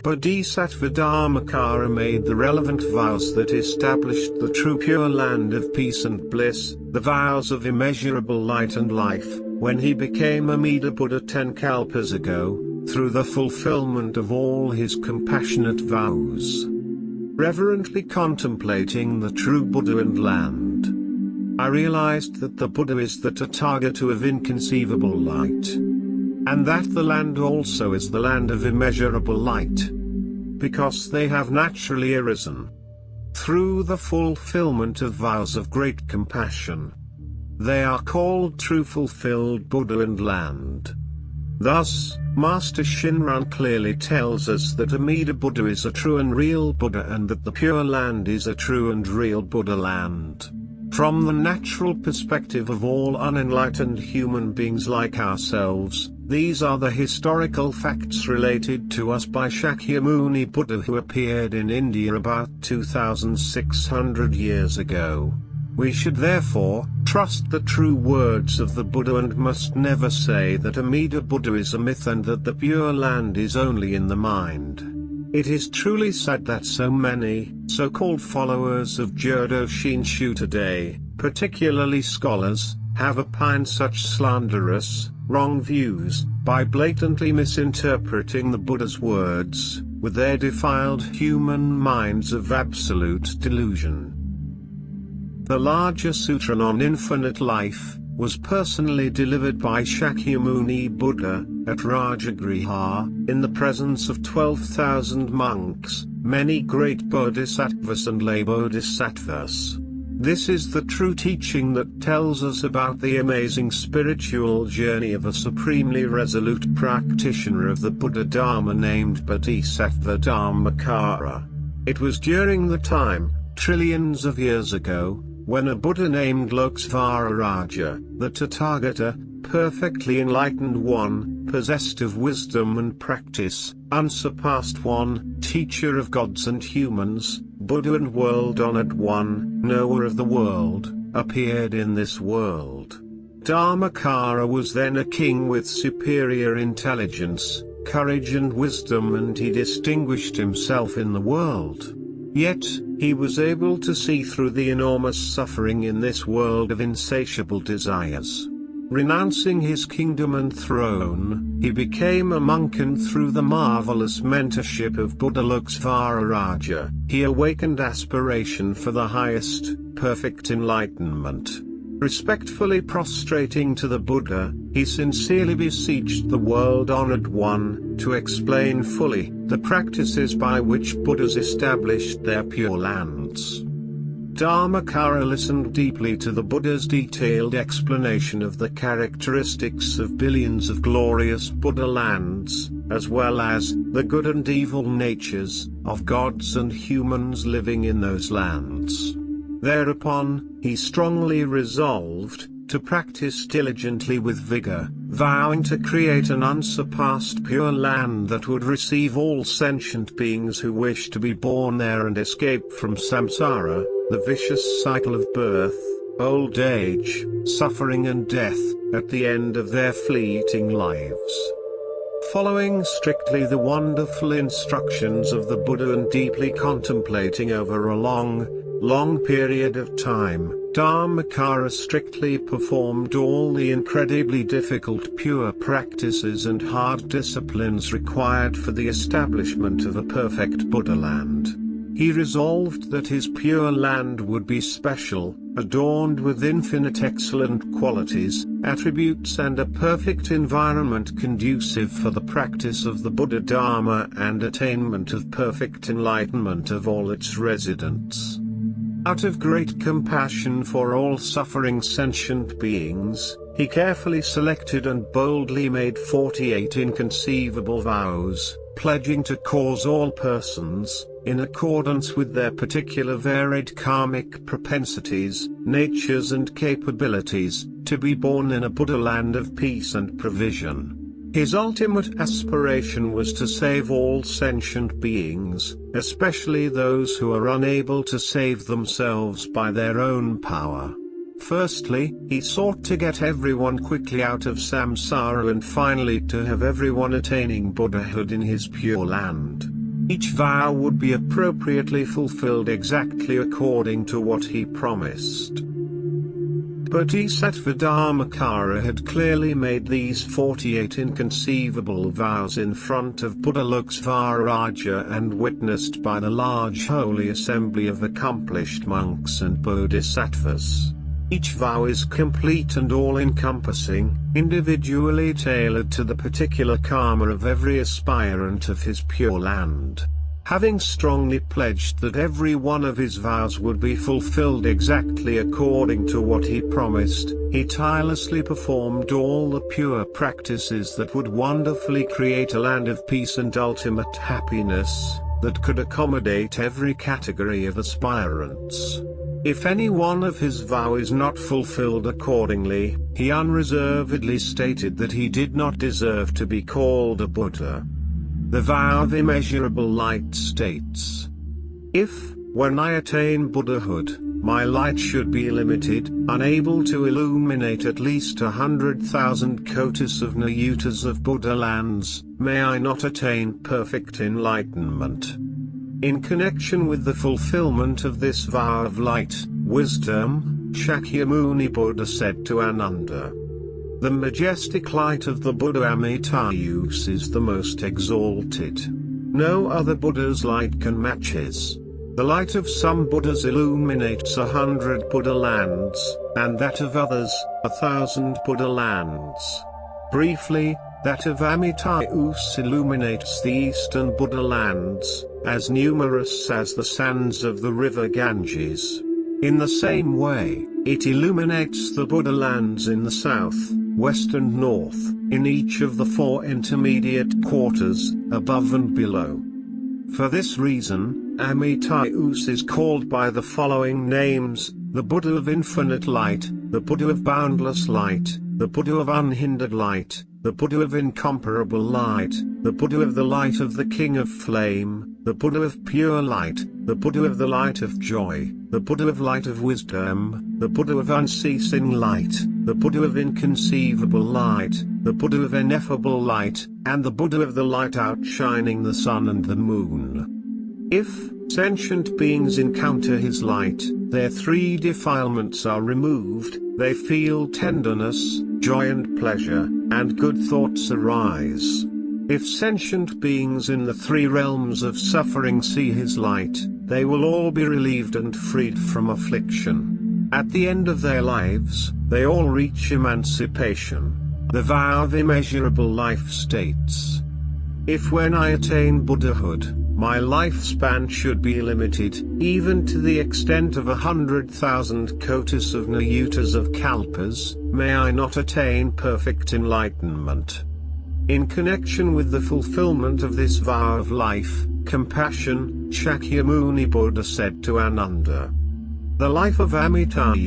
Bodhisattva Dharmakara made the relevant vows that established the true pure land of peace and bliss, the vows of immeasurable light and life, when he became Amida Buddha 10 kalpas ago, through the fulfillment of all his compassionate vows. Reverently contemplating the true Buddha and land, I realized that the Buddha is the Tathagata of inconceivable light, and that the land also is the land of immeasurable light, because they have naturally arisen through the fulfillment of vows of great compassion. They are called true fulfilled Buddha and land. Thus, Master Shinran clearly tells us that Amida Buddha is a true and real Buddha and that the Pure Land is a true and real Buddha land. From the natural perspective of all unenlightened human beings like ourselves, these are the historical facts related to us by Shakyamuni Buddha, who appeared in India about 2600 years ago. We should therefore trust the true words of the Buddha and must never say that Amida Buddha is a myth and that the Pure Land is only in the mind. It is truly sad that so many so-called followers of Jodo Shinshu today, particularly scholars, have opined such slanderous, wrong views, by blatantly misinterpreting the Buddha's words, with their defiled human minds of absolute delusion. The larger sutra on infinite life was personally delivered by Shakyamuni Buddha at Rajagriha, in the presence of 12,000 monks, many great bodhisattvas and lay bodhisattvas. This is the true teaching that tells us about the amazing spiritual journey of a supremely resolute practitioner of the Buddha Dharma named Bodhisattva Dharmakara. It was during the time, trillions of years ago, when a Buddha named Lokasvara, the Tathagata, perfectly enlightened one, possessed of wisdom and practice, unsurpassed one, teacher of gods and humans, Buddha and world-honored one, knower of the world, appeared in this world. Dharmakara was then a king with superior intelligence, courage and wisdom, and he distinguished himself in the world. Yet, he was able to see through the enormous suffering in this world of insatiable desires. Renouncing his kingdom and throne, he became a monk, and through the marvelous mentorship of Buddha Lokasvara, he awakened aspiration for the highest, perfect enlightenment. Respectfully prostrating to the Buddha, he sincerely beseeched the world-honored one to explain fully the practices by which Buddhas established their pure lands. Dharmakara listened deeply to the Buddha's detailed explanation of the characteristics of billions of glorious Buddha lands, as well as the good and evil natures of gods and humans living in those lands. Thereupon, he strongly resolved to practice diligently with vigor, vowing to create an unsurpassed pure land that would receive all sentient beings who wish to be born there and escape from samsara, the vicious cycle of birth, old age, suffering and death, at the end of their fleeting lives. Following strictly the wonderful instructions of the Buddha and deeply contemplating over a long period of time, Dharmakara strictly performed all the incredibly difficult pure practices and hard disciplines required for the establishment of a perfect Buddha land. He resolved that his pure land would be special, adorned with infinite excellent qualities, attributes and a perfect environment conducive for the practice of the Buddha Dharma and attainment of perfect enlightenment of all its residents. Out of great compassion for all suffering sentient beings, he carefully selected and boldly made 48 inconceivable vows, pledging to cause all persons, in accordance with their particular varied karmic propensities, natures and capabilities, to be born in a Buddha land of peace and provision. His ultimate aspiration was to save all sentient beings, especially those who are unable to save themselves by their own power. Firstly, he sought to get everyone quickly out of samsara and finally to have everyone attaining Buddhahood in his pure land. Each vow would be appropriately fulfilled exactly according to what he promised. Bodhisattva Dharmakara had clearly made these 48 inconceivable vows in front of Buddha Loksvaraja and witnessed by the large holy assembly of accomplished monks and bodhisattvas. Each vow is complete and all-encompassing, individually tailored to the particular karma of every aspirant of his pure land. Having strongly pledged that every one of his vows would be fulfilled exactly according to what he promised, he tirelessly performed all the pure practices that would wonderfully create a land of peace and ultimate happiness, that could accommodate every category of aspirants. If any one of his vow is not fulfilled accordingly, he unreservedly stated that he did not deserve to be called a Buddha. The vow of immeasurable light states, "If, when I attain Buddhahood, my light should be limited, unable to illuminate at least 100,000 kotis of nayutas of Buddha lands, may I not attain perfect enlightenment." In connection with the fulfillment of this vow of light, wisdom, Shakyamuni Buddha said to Ananda, "The majestic light of the Buddha Amitabha is the most exalted. No other Buddha's light can match his. The light of some Buddhas illuminates 100 Buddha lands, and that of others, 1,000 Buddha lands. Briefly, that of Amitabha illuminates the eastern Buddha lands, as numerous as the sands of the river Ganges. In the same way, it illuminates the Buddha lands in the south, west and north, in each of the 4 intermediate quarters, above and below. For this reason, Amitabha is called by the following names: the Buddha of infinite light, the Buddha of boundless light, the Buddha of unhindered light, the Buddha of incomparable light, the Buddha of the light of the King of Flame, the Buddha of pure light, the Buddha of the light of joy, the Buddha of light of wisdom, the Buddha of unceasing light, the Buddha of inconceivable light, the Buddha of ineffable light, and the Buddha of the light outshining the sun and the moon. If sentient beings encounter his light, their 3 defilements are removed, they feel tenderness, joy and pleasure, and good thoughts arise. If sentient beings in the 3 realms of suffering see his light, they will all be relieved and freed from affliction. At the end of their lives, they all reach emancipation. The vow of immeasurable life states, "If when I attain Buddhahood, my lifespan should be limited, even to the extent of 100,000 kotis of nayutas of kalpas, may I not attain perfect enlightenment." In connection with the fulfillment of this vow of life, compassion, Shakyamuni Buddha said to Ananda, "The life of Amitabha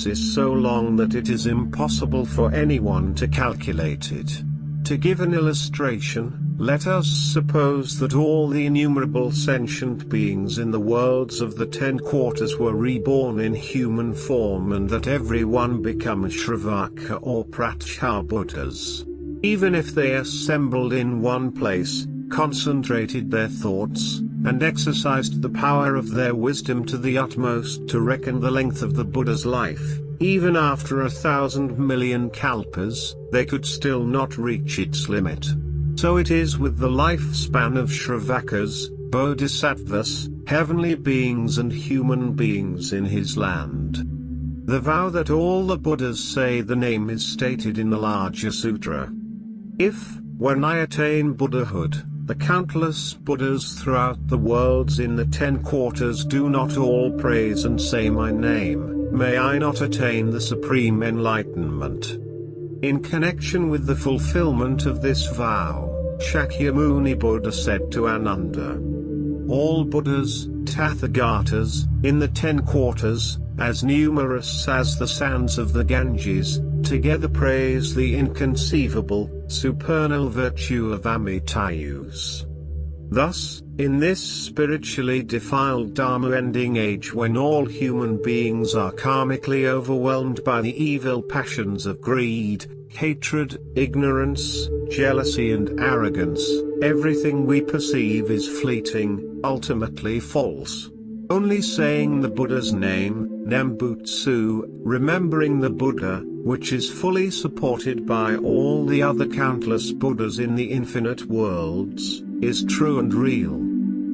is so long that it is impossible for anyone to calculate it. To give an illustration, let us suppose that all the innumerable sentient beings in the worlds of the 10 quarters were reborn in human form and that every one becomes Shravaka or Pratya Buddhas. Even if they assembled in one place, concentrated their thoughts, and exercised the power of their wisdom to the utmost to reckon the length of the Buddha's life, even after 1,000 million kalpas, they could still not reach its limit. So it is with the lifespan of Shravakas, Bodhisattvas, heavenly beings and human beings in his land. The vow that all the Buddhas say the name is stated in the larger sutra. If, when I attain Buddhahood, the countless Buddhas throughout the worlds in the 10 quarters do not all praise and say my name, may I not attain the supreme enlightenment. In connection with the fulfillment of this vow, Shakyamuni Buddha said to Ananda, "All Buddhas, Tathagatas, in the 10 quarters, as numerous as the sands of the Ganges, together praise the inconceivable, supernal virtue of Amitabha." Thus, in this spiritually defiled Dharma-ending age when all human beings are karmically overwhelmed by the evil passions of greed, hatred, ignorance, jealousy and arrogance, Everything we perceive is fleeting, ultimately false. Only saying the Buddha's name, Nembutsu, remembering the Buddha, which is fully supported by all the other countless Buddhas in the infinite worlds, is true and real.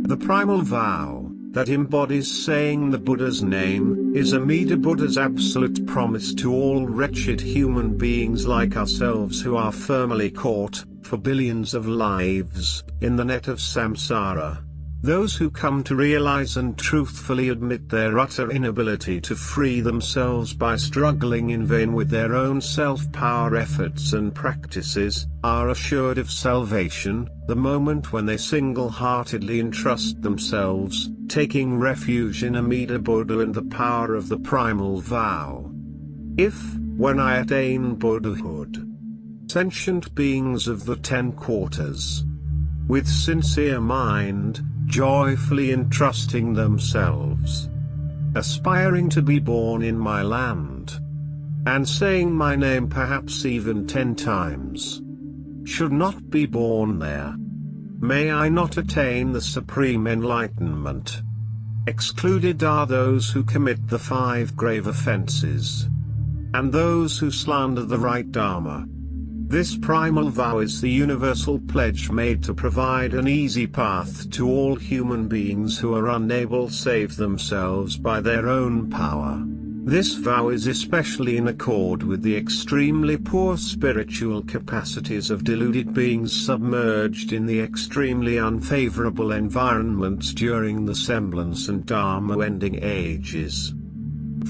The primal vow, that embodies saying the Buddha's name, is Amida Buddha's absolute promise to all wretched human beings like ourselves who are firmly caught, for billions of lives, in the net of samsara. Those who come to realize and truthfully admit their utter inability to free themselves by struggling in vain with their own self-power efforts and practices, are assured of salvation, the moment when they single-heartedly entrust themselves, taking refuge in Amida Buddha and the power of the primal vow. If, when I attain Buddhahood, sentient beings of the 10 quarters, with sincere mind, joyfully entrusting themselves, aspiring to be born in my land, and saying my name perhaps even 10 times, should not be born there, may I not attain the supreme enlightenment. Excluded are those who commit the 5 grave offenses, and those who slander the right Dharma. This primal vow is the universal pledge made to provide an easy path to all human beings who are unable to save themselves by their own power. This vow is especially in accord with the extremely poor spiritual capacities of deluded beings submerged in the extremely unfavorable environments during the semblance and Dharma-ending ages.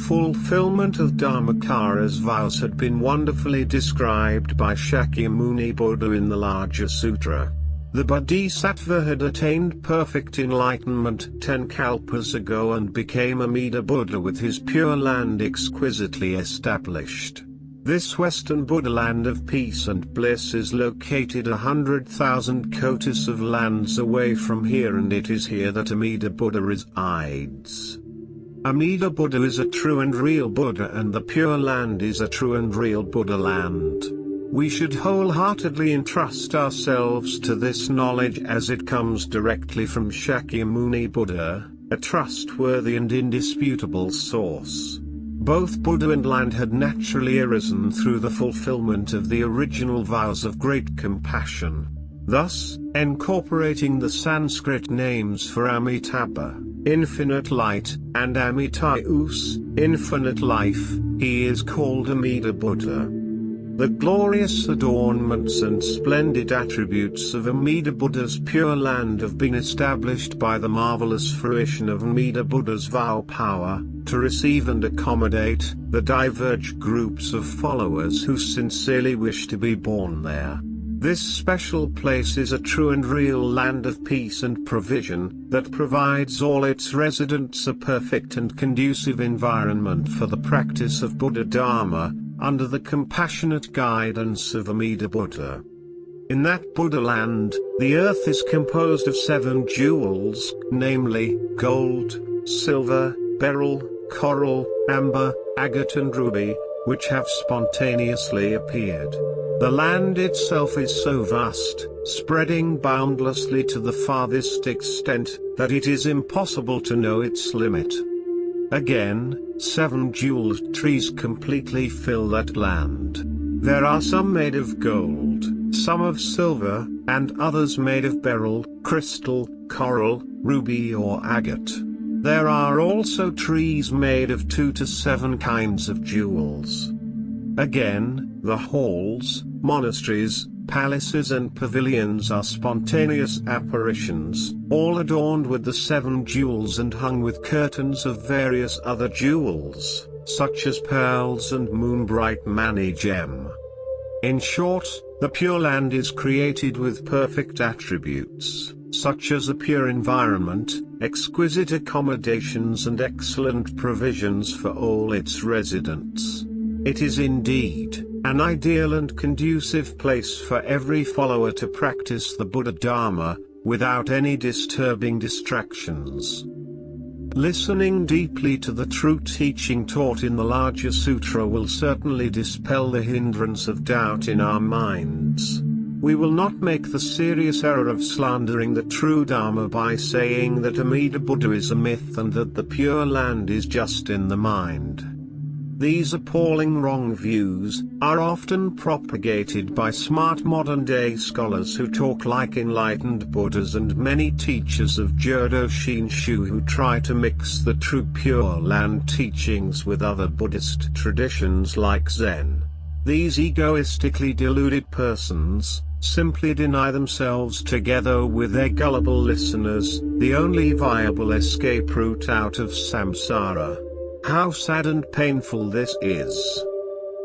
Fulfillment of Dharmakara's vows had been wonderfully described by Shakyamuni Buddha in the larger sutra. The Bodhisattva had attained perfect enlightenment 10 kalpas ago and became Amida Buddha with his Pure Land exquisitely established. This Western Buddha land of peace and bliss is located 100,000 kotis of lands away from here, and it is here that Amida Buddha resides. Amida Buddha is a true and real Buddha, and the Pure Land is a true and real Buddha land. We should wholeheartedly entrust ourselves to this knowledge as it comes directly from Shakyamuni Buddha, a trustworthy and indisputable source. Both Buddha and land had naturally arisen through the fulfillment of the original vows of great compassion. Thus, incorporating the Sanskrit names for Amitabha, infinite light, and Amitayus, infinite life, he is called Amida Buddha. The glorious adornments and splendid attributes of Amida Buddha's Pure Land have been established by the marvelous fruition of Amida Buddha's vow power, to receive and accommodate the diverged groups of followers who sincerely wish to be born there. This special place is a true and real land of peace and provision, that provides all its residents a perfect and conducive environment for the practice of Buddha Dharma, under the compassionate guidance of Amida Buddha. In that Buddha land, the earth is composed of 7 jewels, namely, gold, silver, beryl, coral, amber, agate and ruby, which have spontaneously appeared. The land itself is so vast, spreading boundlessly to the farthest extent, that it is impossible to know its limit. Again, 7 jeweled trees completely fill that land. There are some made of gold, some of silver, and others made of beryl, crystal, coral, ruby or agate. There are also trees made of 2 to 7 kinds of jewels. Again, the halls, monasteries, palaces and pavilions are spontaneous apparitions, all adorned with the 7 jewels and hung with curtains of various other jewels, such as pearls and moonbright mani gem. In short, the Pure Land is created with perfect attributes, such as a pure environment, exquisite accommodations and excellent provisions for all its residents. It is indeed an ideal and conducive place for every follower to practice the Buddha Dharma, without any disturbing distractions. Listening deeply to the true teaching taught in the larger sutra will certainly dispel the hindrance of doubt in our minds. We will not make the serious error of slandering the true Dharma by saying that Amida Buddha is a myth and that the Pure Land is just in the mind. These appalling wrong views are often propagated by smart modern-day scholars who talk like enlightened Buddhas and many teachers of Jodo Shinshu who try to mix the true Pure Land teachings with other Buddhist traditions like Zen. These egoistically deluded persons simply deny themselves together with their gullible listeners the only viable escape route out of samsara. How sad and painful this is.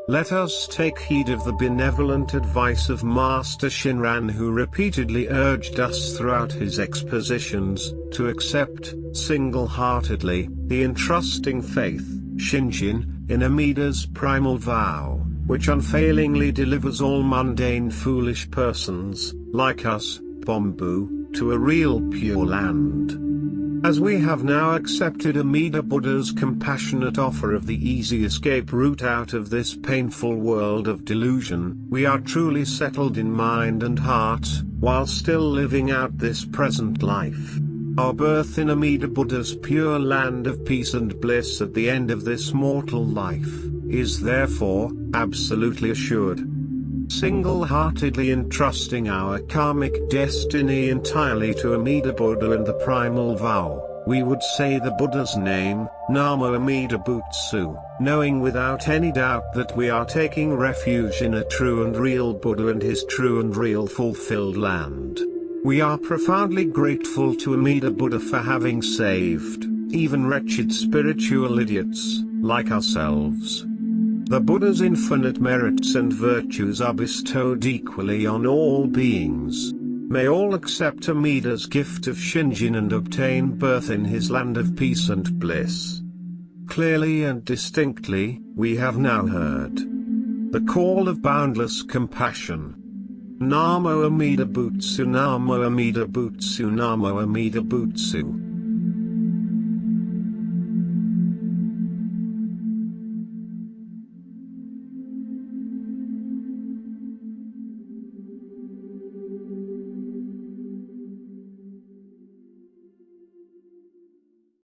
Let us take heed of the benevolent advice of Master Shinran, who repeatedly urged us throughout his expositions to accept, single-heartedly, the entrusting faith, Shin, in Amida's primal vow, which unfailingly delivers all mundane foolish persons, like us, Bombu, to a real Pure Land. As we have now accepted Amida Buddha's compassionate offer of the easy escape route out of this painful world of delusion, we are truly settled in mind and heart, while still living out this present life. Our birth in Amida Buddha's Pure Land of peace and bliss at the end of this mortal life is therefore absolutely assured. Single-heartedly entrusting our karmic destiny entirely to Amida Buddha and the primal vow, we would say the Buddha's name, Namo Amida Butsu, knowing without any doubt that we are taking refuge in a true and real Buddha and his true and real fulfilled land. We are profoundly grateful to Amida Buddha for having saved even wretched spiritual idiots like ourselves. The Buddha's infinite merits and virtues are bestowed equally on all beings. May all accept Amida's gift of Shinjin and obtain birth in his land of peace and bliss. Clearly and distinctly, we have now heard the call of boundless compassion. Namo Amida Butsu, Namo Amida Butsu, Namo Amida Butsu.